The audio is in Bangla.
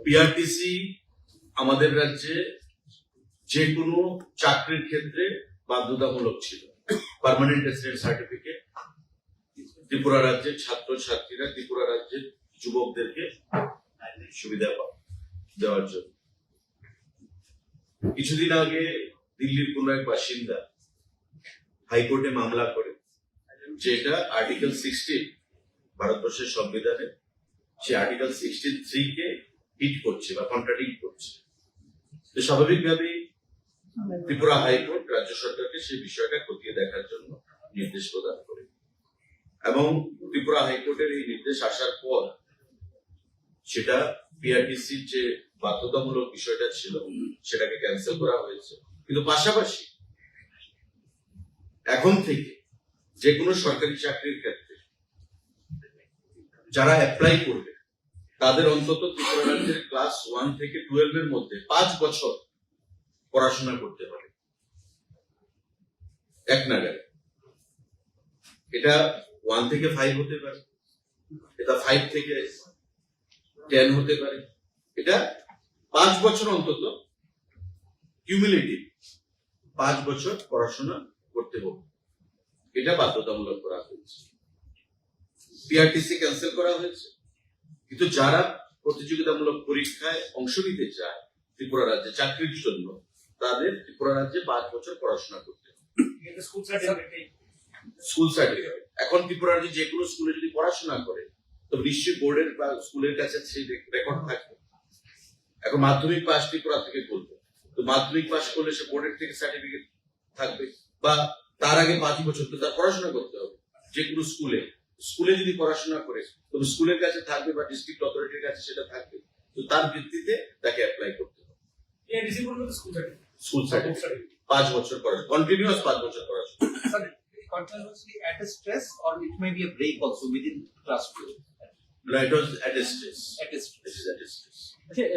পিআরটিসি আমাদের রাজ্যে যে কোনো চাকরির ক্ষেত্রে বাধ্যতামূলক ছিল। পার্মানেন্ট রেসিডেন্ট সার্টিফিকেট ত্রিপুরা রাজ্যের ছাত্রছাত্রীরা, ত্রিপুরা রাজ্যের যুবকদেরকে সুবিধা দেওয়ার জন্য। কিছুদিন আগে দিল্লির কোন এক বাসিন্দা হাইকোর্টে মামলা করে, যেটা আর্টিকেল 16 ভারতবর্ষের সংবিধানে, সে আর্টিকেল 63 কে হিট করছে বা কন্ট্রাডিক্ট করছে। তো স্বাভাবিকভাবেই ত্রিপুরা হাইকোর্ট রাজ্য সরকারকে সেই বিষয়টা খতিয়ে দেখার জন্য নির্দেশ প্রদান করে, এবং ত্রিপুরা হাইকোর্টের এই নির্দেশ আসার পর সেটা পিআরটিসির যে বাধ্যতামূলক বিষয়টা ছিল সেটাকে ক্যান্সেল করা হয়েছে। কিন্তু পাশাপাশি এখন থেকে যে কোনো সরকারি চাকরির ক্ষেত্রে যারা অ্যাপ্লাই করবে তাদের অন্তত ত্রিপুরা রাজ্যের ক্লাস 1 থেকে 12 এর মধ্যে 5 বছর পড়াশোনা করতে হবে এক নাগারে। এটা 1 থেকে 5 হতে পারে, এটা 5 থেকে 10 হতে পারে, এটা 5 বছর অন্তত কিউমুলেটিভ 5 বছর পড়াশোনা করতে হবে। এটা বাধ্যতামূলক করা হয়েছে, পিআরটিসি ক্যান্সেল করা হয়েছে। কিন্তু যারা প্রতিযোগিতামূলক পরীক্ষায় অংশ নিতে চায় ত্রিপুরা রাজ্যে চাকরির জন্য, তাদের ত্রিপুরা রাজ্যে 5 বছর পড়াশোনা করতে হবে। স্কুল সার্টিফিকেট এখন ত্রিপুরা রাজ্যে যে কোনো স্কুলে যদি পড়াশোনা করে তো নিশ্চয়ই বোর্ডের বা স্কুলের কাছে সেই রেকর্ড থাকবে। এখন মাধ্যমিক পাস ত্রিপুরা থেকে করবে, তো মাধ্যমিক পাস করলে সে বোর্ডের থেকে সার্টিফিকেট থাকবে, বা তার আগে 5 বছর তো তার পড়াশোনা করতে হবে যে কোনো স্কুলে যদি পড়াশোনা করে তবে স্কুলের কাছে থাকবে বা ডিস্ট্রিক্ট অথরিটির কাছে সেটা থাকবে, তো তার ভিত্তিতে তাকে অ্যাপ্লাই করতে হবে। স্কুল সার্টিফিকেট 5 বছর পড়াশোনা, কন্টিনিউয়াস 5 বছর পড়াশোনা। Continuously at a stress, or it may be a break also within class 2. No, it was at a stress. At a stress. It is at a stress.